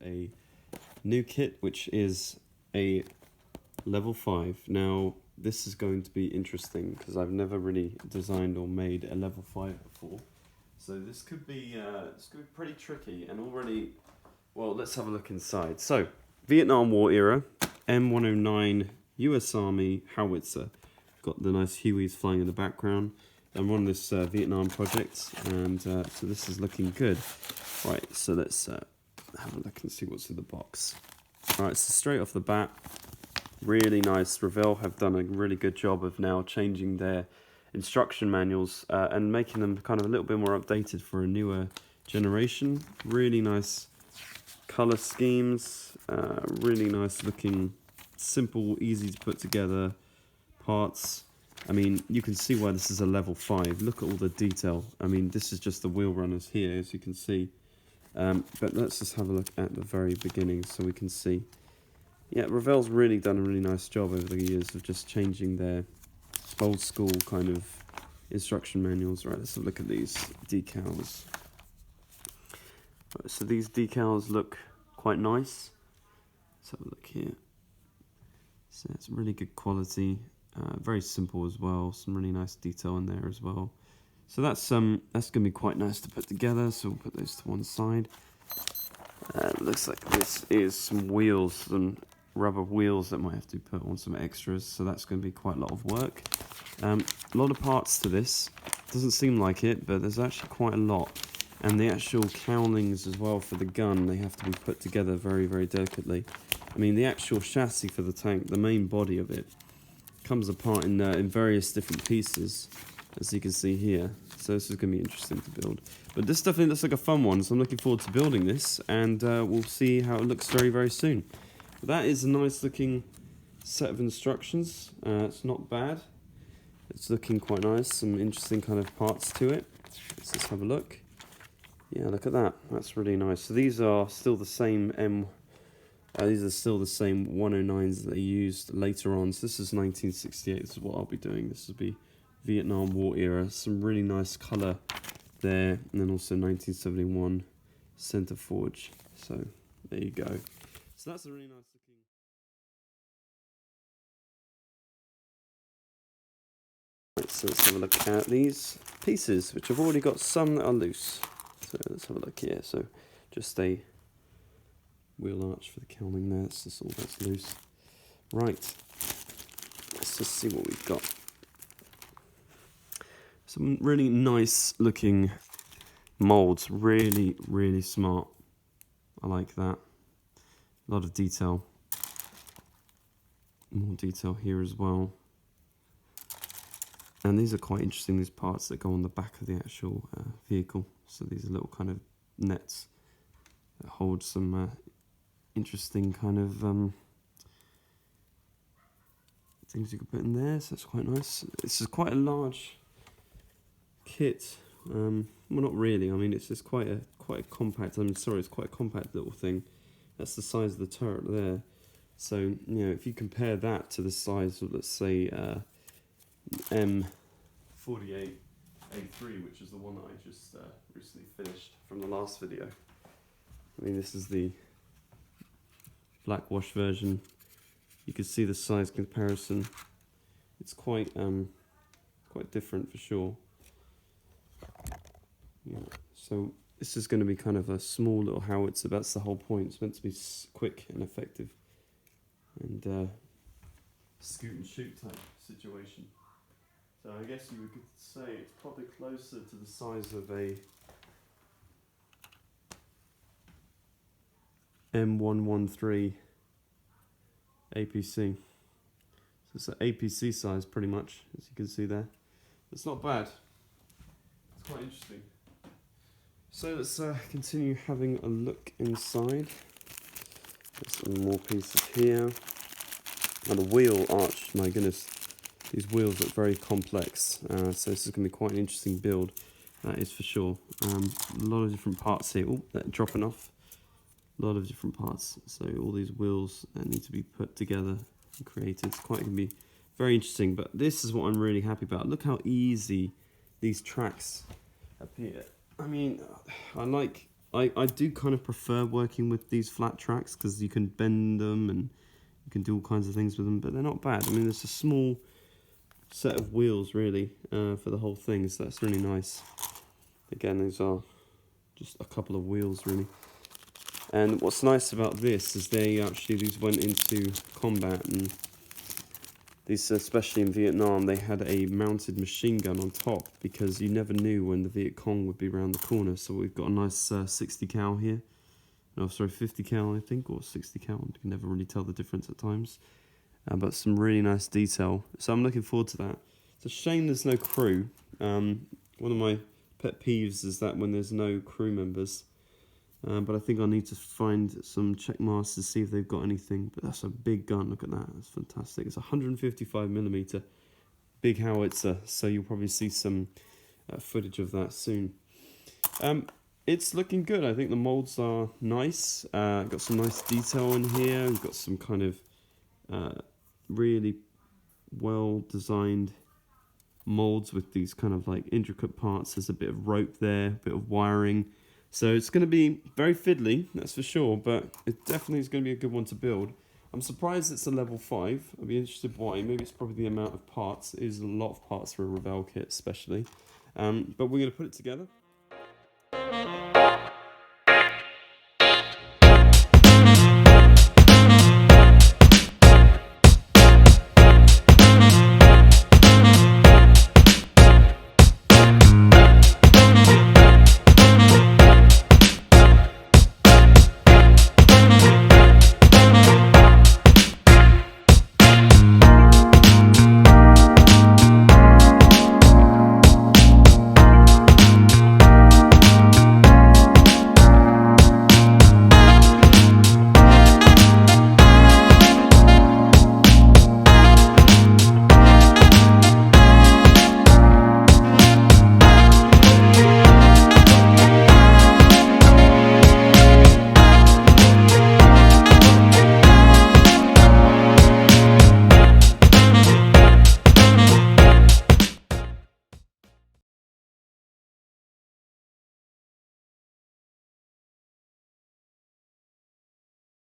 a new kit, which is a level 5. Now, this is going to be interesting because I've never really designed or made a level 5 before. So this could be pretty tricky, and already, well, let's have a look inside. So, Vietnam War era, M109 US Army Howitzer. Got the nice Hueys flying in the background. I'm on this Vietnam project, and so this is looking good. Right, so let's have a look and see what's in the box. Alright, so straight off the bat, really nice. Revell have done a really good job of now changing their instruction manuals and making them kind of a little bit more updated for a newer generation. Really nice color schemes, really nice looking, simple, easy to put together parts. I mean, you can see why this is a level 5. Look at all the detail. I mean, this is just the wheel runners here, as you can see. But let's just have a look at the very beginning so we can see. Yeah, Revell's really done a really nice job over the years of just changing their old school kind of instruction manuals. Right, let's have a look at these decals. Right, so these decals look quite nice. Let's have a look here. So it's really good quality. Very simple as well, some really nice detail in there as well. So that's going to be quite nice to put together, so we'll put those to one side. Looks like this is some wheels, some rubber wheels that might have to be put on some extras, so that's going to be quite a lot of work. A lot of parts to this, doesn't seem like it, but there's actually quite a lot. And the actual cowlings as well for the gun, they have to be put together very, very delicately. I mean, the actual chassis for the tank, the main body of it, comes apart in various different pieces, as you can see here. So this is going to be interesting to build. But this definitely looks like a fun one, so I'm looking forward to building this, and we'll see how it looks very, very soon. But that is a nice looking set of instructions. It's not bad. It's looking quite nice, some interesting kind of parts to it. Let's just have a look. Yeah, look at that. That's really nice. So these are still the same these are still the same 109s that they used later on. So this is 1968. This is what I'll be doing. This will be Vietnam War era. Some really nice colour there. And then also 1971 Center Forge. So there you go. So that's a really nice looking... Right, so let's have a look at these pieces, which I've already got some that are loose. So let's have a look here. So just a wheel arch for the cowling there. That's just all that's loose. Right. Let's just see what we've got. Some really nice looking moulds. Really, really smart. I like that. A lot of detail. More detail here as well. And these are quite interesting, these parts that go on the back of the actual vehicle. So these are little kind of nets that hold some interesting kind of things you can put in there. So that's quite nice. This is quite a large kit. Well, not really. I mean, it's just quite a compact. I'm sorry, it's quite a compact little thing. That's the size of the turret there. So you know, if you compare that to the size of, let's say, M48A3, which is the one that I just recently finished from the last video. I mean, this is the black wash version. You can see the size comparison. It's quite different for sure. Yeah. So this is going to be kind of a small little howitzer. That's the whole point. It's meant to be quick and effective, and scoot and shoot type situation. So I guess you could say it's probably closer to the size of a M113 APC. So it's an APC size pretty much, as you can see there. It's not bad. It's quite interesting. So let's continue having a look inside. There's some more pieces here. And the wheel arch, my goodness. These wheels look very complex, so this is going to be quite an interesting build, that is for sure. A lot of different parts here. Oh, they're dropping off. A lot of different parts. So all these wheels that need to be put together and created. It's quite going to be very interesting, but this is what I'm really happy about. Look how easy these tracks appear. I mean, I like I do kind of prefer working with these flat tracks because you can bend them and you can do all kinds of things with them, but they're not bad. I mean, there's a small set of wheels really for the whole thing, so that's really nice. Again, these are just a couple of wheels really. And what's nice about this is these went into combat, and these, especially in Vietnam, they had a mounted machine gun on top because you never knew when the Viet Cong would be around the corner. So we've got a nice 60 cal here. No, sorry, 50 cal I think, or 60 cal. You can never really tell the difference at times. But some really nice detail. So I'm looking forward to that. It's a shame there's no crew. One of my pet peeves is that when there's no crew members. But I think I need to find some check marks to see if they've got anything. But that's a big gun, look at that, that's fantastic. It's 155mm big howitzer, so you'll probably see some footage of that soon. It's looking good. I think the molds are nice. Got some nice detail in here. We've got some kind of really well designed molds with these kind of like intricate parts. There's a bit of rope there, a bit of wiring. So it's going to be very fiddly, that's for sure, but it definitely is going to be a good one to build. I'm surprised it's a level 5. I'd be interested why. Maybe it's probably the amount of parts. It is a lot of parts for a Revell kit especially. But we're going to put it together.